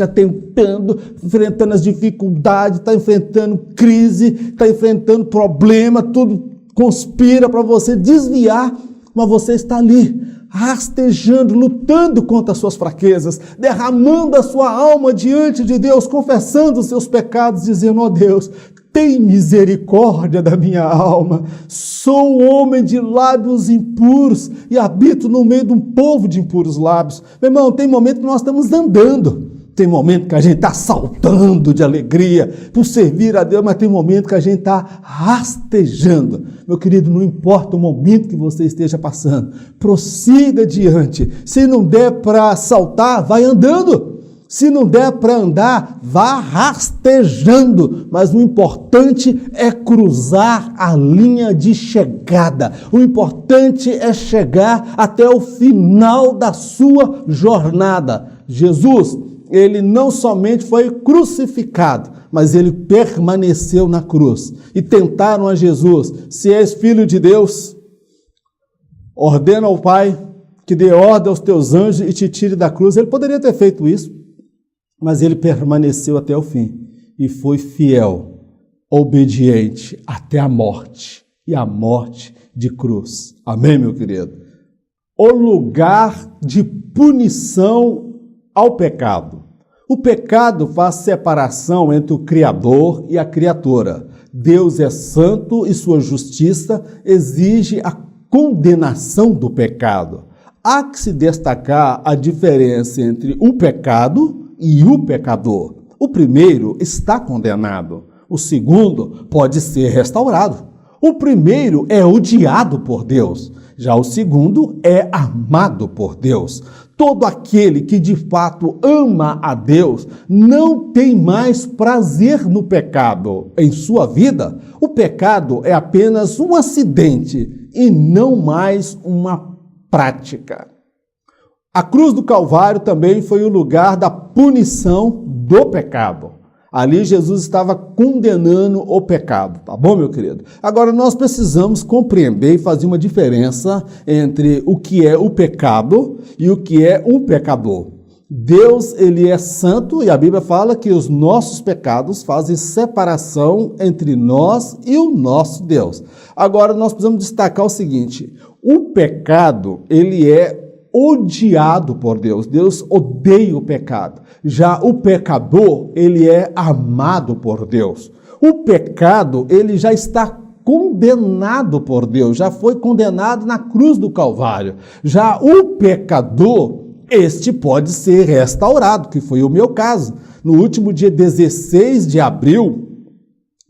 tentando, enfrentando as dificuldades, está enfrentando crise, está enfrentando problema, tudo conspira para você desviar, mas você está ali, rastejando, lutando contra as suas fraquezas, derramando a sua alma diante de Deus, confessando os seus pecados, dizendo: ó Deus, tem misericórdia da minha alma, sou homem de lábios impuros e habito no meio de um povo de impuros lábios. Meu irmão, tem momento que nós estamos andando, tem momento que a gente está saltando de alegria por servir a Deus, mas tem momento que a gente está rastejando. Meu querido, não importa o momento que você esteja passando, prossiga adiante. Se não der para saltar, vai andando. Se não der para andar, vá rastejando. Mas o importante é cruzar a linha de chegada. O importante é chegar até o final da sua jornada. Jesus, ele não somente foi crucificado, mas ele permaneceu na cruz. E tentaram a Jesus: se és filho de Deus, ordena ao Pai que dê ordem aos teus anjos e te tire da cruz. Ele poderia ter feito isso, mas ele permaneceu até o fim e foi fiel, obediente até a morte, e a morte de cruz. Amém, meu querido? O lugar de punição ao pecado. O pecado faz separação entre o Criador e a criatura. Deus é santo e sua justiça exige a condenação do pecado. Há que se destacar a diferença entre o pecado e o pecador. O primeiro está condenado, o segundo pode ser restaurado. O primeiro é odiado por Deus, já o segundo é amado por Deus. Todo aquele que de fato ama a Deus não tem mais prazer no pecado em sua vida. O pecado é apenas um acidente e não mais uma prática. A cruz do Calvário também foi o lugar da punição do pecado. Ali Jesus estava condenando o pecado, tá bom, meu querido? Agora nós precisamos compreender e fazer uma diferença entre o que é o pecado e o que é um pecador. Deus, ele é santo e a Bíblia fala que os nossos pecados fazem separação entre nós e o nosso Deus. Agora nós precisamos destacar o seguinte: o pecado, ele é odiado por Deus. Deus odeia o pecado. Já o pecador, ele é amado por Deus. O pecado, ele já está condenado por Deus, já foi condenado na cruz do Calvário. Já o pecador, este pode ser restaurado, que foi o meu caso. No último dia 16 de abril,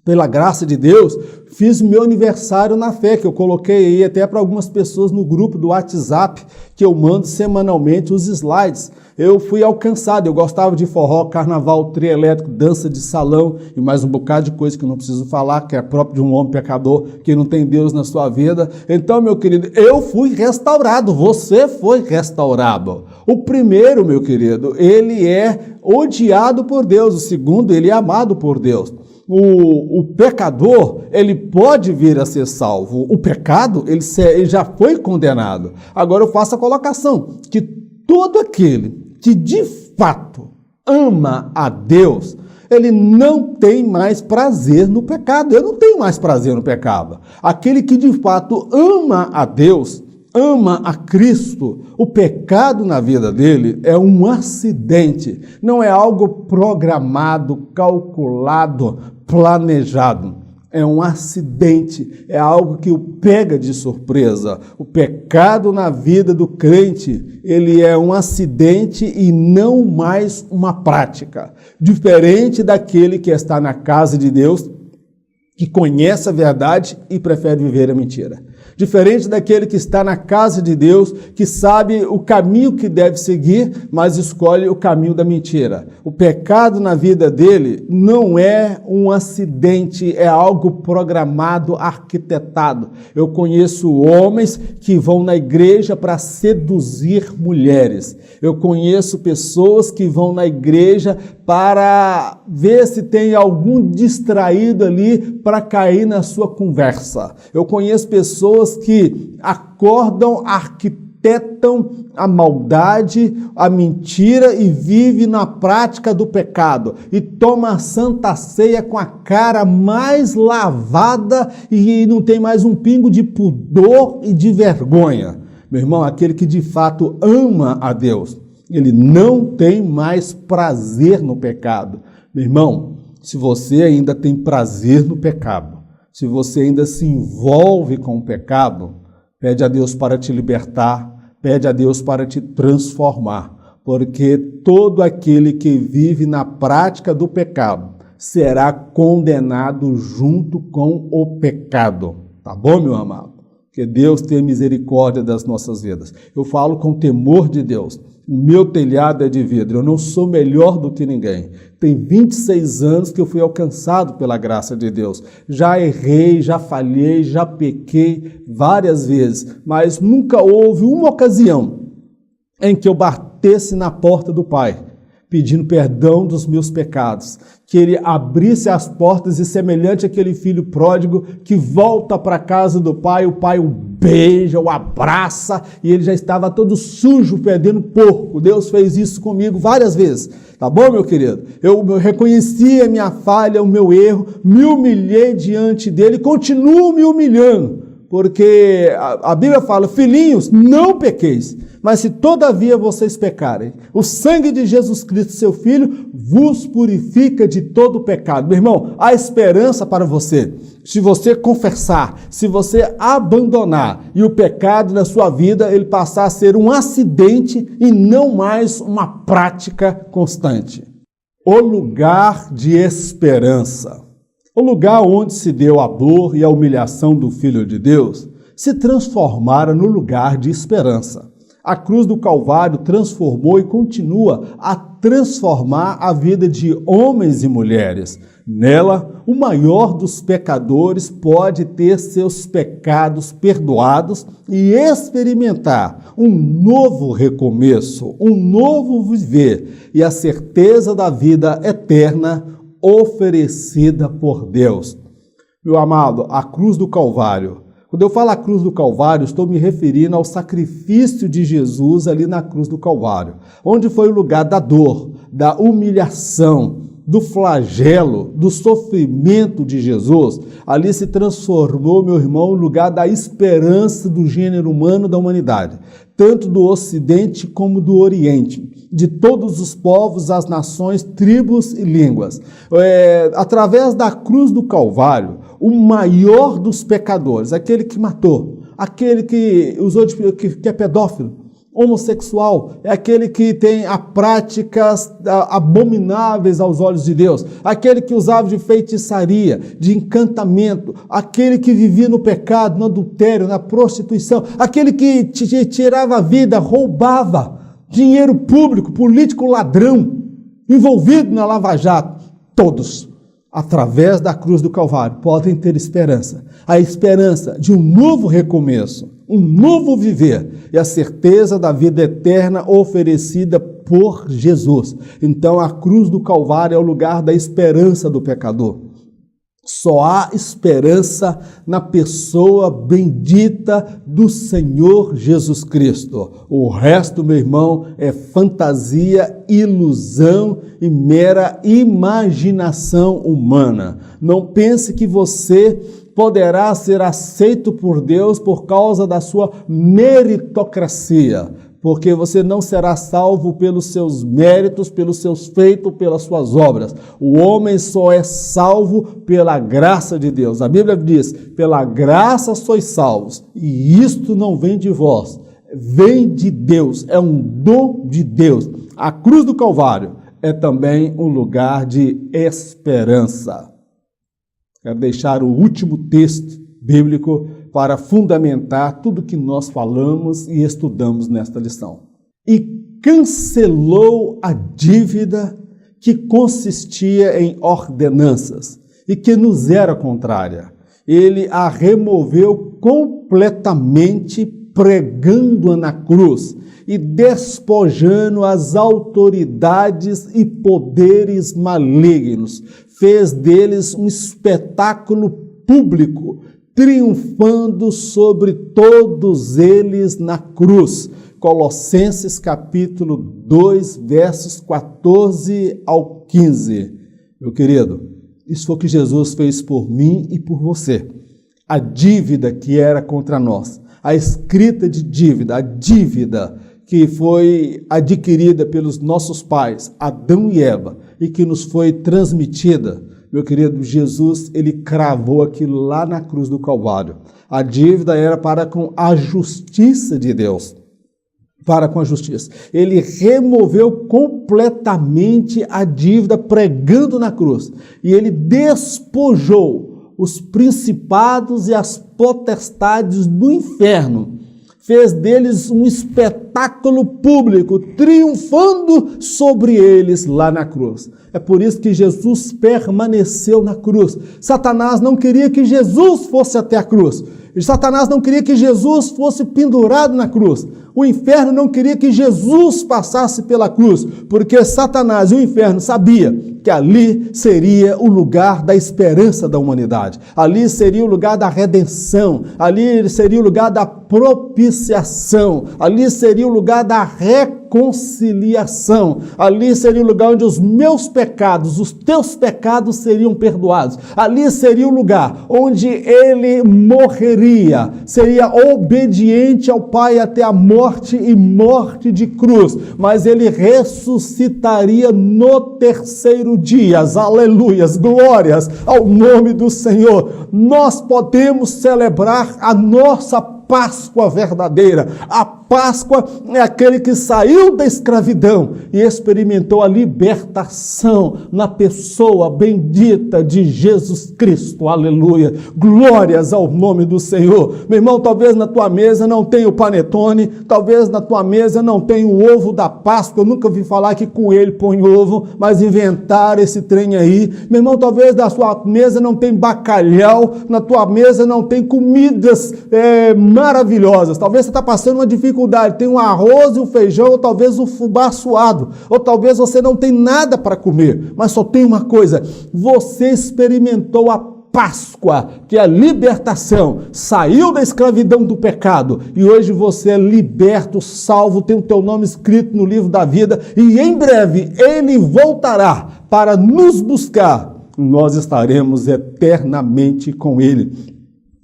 pela graça de Deus, fiz meu aniversário na fé, que eu coloquei aí até para algumas pessoas no grupo do WhatsApp, que eu mando semanalmente os slides. Eu fui alcançado, eu gostava de forró, carnaval, trio elétrico, dança de salão e mais um bocado de coisa que eu não preciso falar, que é próprio de um homem pecador que não tem Deus na sua vida. Então, meu querido, eu fui restaurado, você foi restaurado. O primeiro, meu querido, ele é odiado por Deus, o segundo, ele é amado por Deus. O pecador, ele pode vir a ser salvo. O pecado, ele já foi condenado. Agora eu faço a colocação, que todo aquele que de fato ama a Deus, ele não tem mais prazer no pecado. Eu não tenho mais prazer no pecado. Aquele que de fato ama a Deus, ama a Cristo, o pecado na vida dele é um acidente, não é algo programado, calculado, planejado. É um acidente, é algo que o pega de surpresa. O pecado na vida do crente, ele é um acidente e não mais uma prática. Diferente daquele que está na casa de Deus, que conhece a verdade e prefere viver a mentira. Diferente daquele que está na casa de Deus, que sabe o caminho que deve seguir, mas escolhe o caminho da mentira. O pecado na vida dele não é um acidente, é algo programado, arquitetado. Eu conheço homens que vão na igreja para seduzir mulheres. Eu conheço pessoas que vão na igreja para ver se tem algum distraído ali para cair na sua conversa. Eu conheço pessoas que acordam, arquitetam a maldade, a mentira e vivem na prática do pecado. E toma a santa ceia com a cara mais lavada e não tem mais um pingo de pudor e de vergonha. Meu irmão, aquele que de fato ama a Deus, ele não tem mais prazer no pecado. Meu irmão, se você ainda tem prazer no pecado, se você ainda se envolve com o pecado, pede a Deus para te libertar, pede a Deus para te transformar, porque todo aquele que vive na prática do pecado será condenado junto com o pecado. Tá bom, meu amado? Que Deus tenha misericórdia das nossas vidas. Eu falo com temor de Deus. O meu telhado é de vidro, eu não sou melhor do que ninguém. Tem 26 anos que eu fui alcançado pela graça de Deus. Já errei, já falhei, já pequei várias vezes, mas nunca houve uma ocasião em que eu batesse na porta do Pai, pedindo perdão dos meus pecados, que Ele abrisse as portas e semelhante àquele filho pródigo que volta para a casa do pai, o pai o beija, o abraça e ele já estava todo sujo, perdendo porco. Deus fez isso comigo várias vezes, tá bom, meu querido? Eu reconheci a minha falha, o meu erro, me humilhei diante dele e continuo me humilhando, porque a Bíblia fala, filhinhos, não pequeis, mas se todavia vocês pecarem, o sangue de Jesus Cristo, seu Filho, vos purifica de todo pecado. Meu irmão, há esperança para você. Se você confessar, se você abandonar e o pecado na sua vida, ele passar a ser um acidente e não mais uma prática constante. O lugar de esperança. O lugar onde se deu a dor e a humilhação do Filho de Deus se transformara no lugar de esperança. A cruz do Calvário transformou e continua a transformar a vida de homens e mulheres. Nela, o maior dos pecadores pode ter seus pecados perdoados e experimentar um novo recomeço, um novo viver e a certeza da vida eterna oferecida por Deus. Meu amado, a cruz do Calvário. Quando eu falo a cruz do Calvário, estou me referindo ao sacrifício de Jesus ali na cruz do Calvário, onde foi o lugar da dor, da humilhação, do flagelo, do sofrimento de Jesus. Ali se transformou, meu irmão, o lugar da esperança do gênero humano, da humanidade, tanto do Ocidente como do Oriente, de todos os povos, as nações, tribos e línguas. Através da cruz do Calvário, o maior dos pecadores, aquele que matou, aquele que usou que é pedófilo, homossexual, é aquele que tem práticas abomináveis aos olhos de Deus, aquele que usava de feitiçaria, de encantamento, aquele que vivia no pecado, no adultério, na prostituição, aquele que tirava a vida, roubava dinheiro público, político ladrão, envolvido na Lava Jato, todos, através da cruz do Calvário, podem ter esperança. A esperança de um novo recomeço, um novo viver e a certeza da vida eterna oferecida por Jesus. Então, a cruz do Calvário é o lugar da esperança do pecador. Só há esperança na pessoa bendita do Senhor Jesus Cristo. O resto, meu irmão, é fantasia, ilusão e mera imaginação humana. Não pense que você poderá ser aceito por Deus por causa da sua meritocracia, porque você não será salvo pelos seus méritos, pelos seus feitos, pelas suas obras. O homem só é salvo pela graça de Deus. A Bíblia diz, pela graça sois salvos, e isto não vem de vós, vem de Deus, é um dom de Deus. A cruz do Calvário é também um lugar de esperança. Quero deixar o último texto bíblico para fundamentar tudo que nós falamos e estudamos nesta lição. E cancelou a dívida que consistia em ordenanças e que nos era contrária. Ele a removeu completamente, pregando-a na cruz e despojando as autoridades e poderes malignos. Fez deles um espetáculo público, triunfando sobre todos eles na cruz. Colossenses capítulo 2, versos 14 ao 15. Meu querido, isso foi o que Jesus fez por mim e por você. A dívida que era contra nós, a escrita de dívida, a dívida que foi adquirida pelos nossos pais, Adão e Eva, e que nos foi transmitida, meu querido, Jesus, ele cravou aquilo lá na cruz do Calvário. A dívida era para com a justiça de Deus. Para com a justiça. Ele removeu completamente a dívida pregando na cruz. E ele despojou os principados e as potestades do inferno. Fez deles um espetáculo público, triunfando sobre eles lá na cruz. É por isso que Jesus permaneceu na cruz. Satanás não queria que Jesus fosse até a cruz. Satanás não queria que Jesus fosse pendurado na cruz. O inferno não queria que Jesus passasse pela cruz, porque Satanás e o inferno sabia que ali seria o lugar da esperança da humanidade. Ali seria o lugar da redenção. Ali seria o lugar da propiciação. Ali seria o lugar da reconciliação. Ali seria o lugar onde os meus pecados, os teus pecados seriam perdoados. Ali seria o lugar onde ele morreria, seria obediente ao Pai até a morte e morte de cruz, mas ele ressuscitaria no terceiro dia. Aleluias, glórias ao nome do Senhor. Nós podemos celebrar a nossa Páscoa verdadeira. A Páscoa é aquele que saiu da escravidão e experimentou a libertação na pessoa bendita de Jesus Cristo. Aleluia. Glórias ao nome do Senhor. Meu irmão, talvez na tua mesa não tenha o panetone, talvez na tua mesa não tenha o ovo da Páscoa. Eu nunca ouvi falar que com ele põe ovo, mas inventaram esse trem aí. Meu irmão, talvez na sua mesa não tem bacalhau, na tua mesa não tem comidas maravilhosas. Talvez você está passando uma dificuldade, tem um arroz e um feijão, ou talvez um fubá suado, ou talvez você não tem nada para comer, mas só tem uma coisa: você experimentou a Páscoa, que é a libertação, saiu da escravidão do pecado e hoje você é liberto, salvo, tem o teu nome escrito no livro da vida e em breve ele voltará para nos buscar. Nós estaremos eternamente com ele.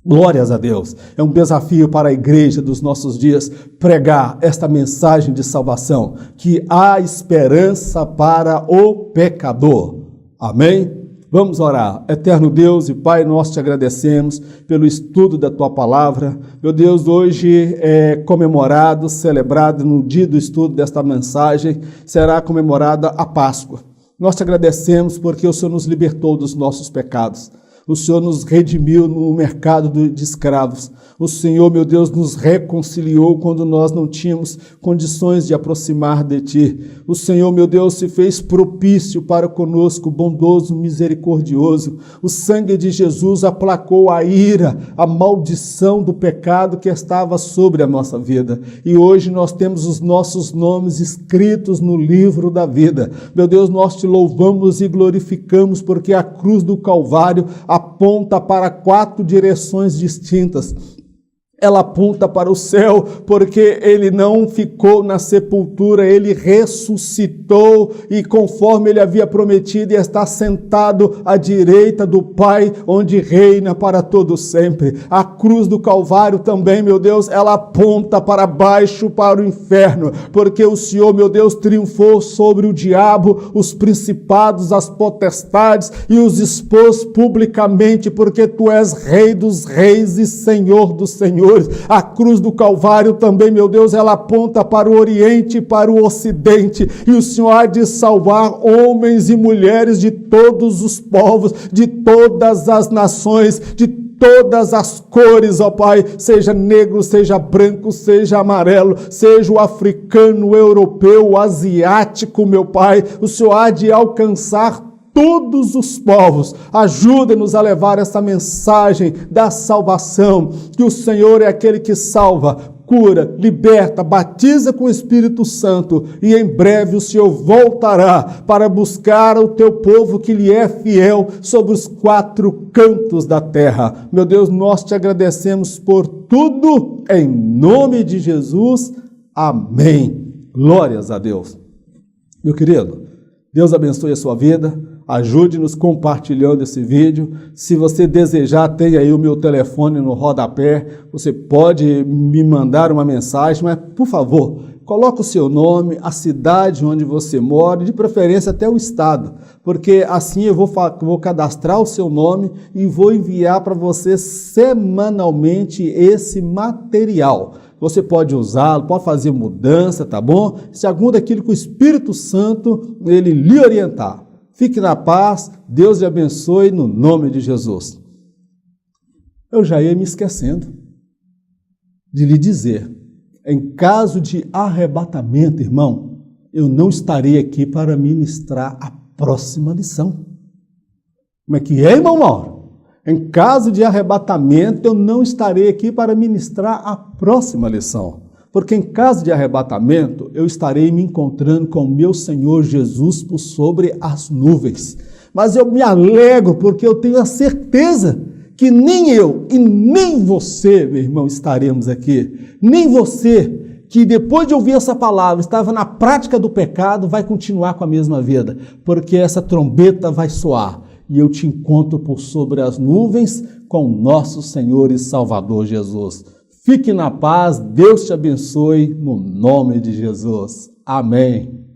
Glórias a Deus. É um desafio para a igreja dos nossos dias pregar esta mensagem de salvação, que há esperança para o pecador. Amém? Vamos orar. Eterno Deus e Pai, nós te agradecemos pelo estudo da tua palavra. Meu Deus, hoje é comemorado, celebrado no dia do estudo desta mensagem, será comemorada a Páscoa. Nós te agradecemos porque o Senhor nos libertou dos nossos pecados. O Senhor nos redimiu no mercado de escravos. O Senhor, meu Deus, nos reconciliou quando nós não tínhamos condições de aproximar de Ti. O Senhor, meu Deus, se fez propício para conosco, bondoso, misericordioso. O sangue de Jesus aplacou a ira, a maldição do pecado que estava sobre a nossa vida. E hoje nós temos os nossos nomes escritos no livro da vida. Meu Deus, nós te louvamos e glorificamos porque a cruz do Calvário aponta para 4 direções distintas. ela aponta para o céu, porque ele não ficou na sepultura, ele ressuscitou e conforme ele havia prometido, está sentado à direita do Pai, onde reina para todo sempre. A cruz do Calvário também, meu Deus, ela aponta para baixo, para o inferno, porque o Senhor, meu Deus, triunfou sobre o diabo, os principados, as potestades e os expôs publicamente, porque tu és Rei dos reis e Senhor dos senhores. A cruz do Calvário também, meu Deus, ela aponta para o Oriente e para o Ocidente, e o Senhor há de salvar homens e mulheres de todos os povos, de todas as nações, de todas as cores, ó Pai, seja negro, seja branco, seja amarelo, seja o africano, o europeu, o asiático, meu Pai, o Senhor há de alcançar todos os povos. Ajuda-nos a levar essa mensagem da salvação, que o Senhor é aquele que salva, cura, liberta, batiza com o Espírito Santo, e em breve o Senhor voltará para buscar o teu povo que lhe é fiel sobre os 4 cantos da terra. Meu Deus, nós te agradecemos por tudo, em nome de Jesus, amém. Glórias a Deus. Meu querido, Deus abençoe a sua vida. Ajude-nos compartilhando esse vídeo. Se você desejar, tem aí o meu telefone no rodapé. Você pode me mandar uma mensagem, mas, por favor, coloque o seu nome, a cidade onde você mora, de preferência até o estado, porque assim eu vou cadastrar o seu nome e vou enviar para você semanalmente esse material. Você pode usá-lo, pode fazer mudança, tá bom? Segundo aquilo que o Espírito Santo ele lhe orientar. Fique na paz, Deus lhe abençoe no nome de Jesus. Eu já ia me esquecendo de lhe dizer, em caso de arrebatamento, irmão, eu não estarei aqui para ministrar a próxima lição. Como é que é, irmão Mauro? Em caso de arrebatamento, eu não estarei aqui para ministrar a próxima lição. Porque em caso de arrebatamento, eu estarei me encontrando com o meu Senhor Jesus por sobre as nuvens. Mas eu me alegro porque eu tenho a certeza que nem eu e nem você, meu irmão, estaremos aqui. Nem você, que depois de ouvir essa palavra, estava na prática do pecado, vai continuar com a mesma vida. Porque essa trombeta vai soar. E eu te encontro por sobre as nuvens com o nosso Senhor e Salvador Jesus. Fique na paz, Deus te abençoe, no nome de Jesus. Amém.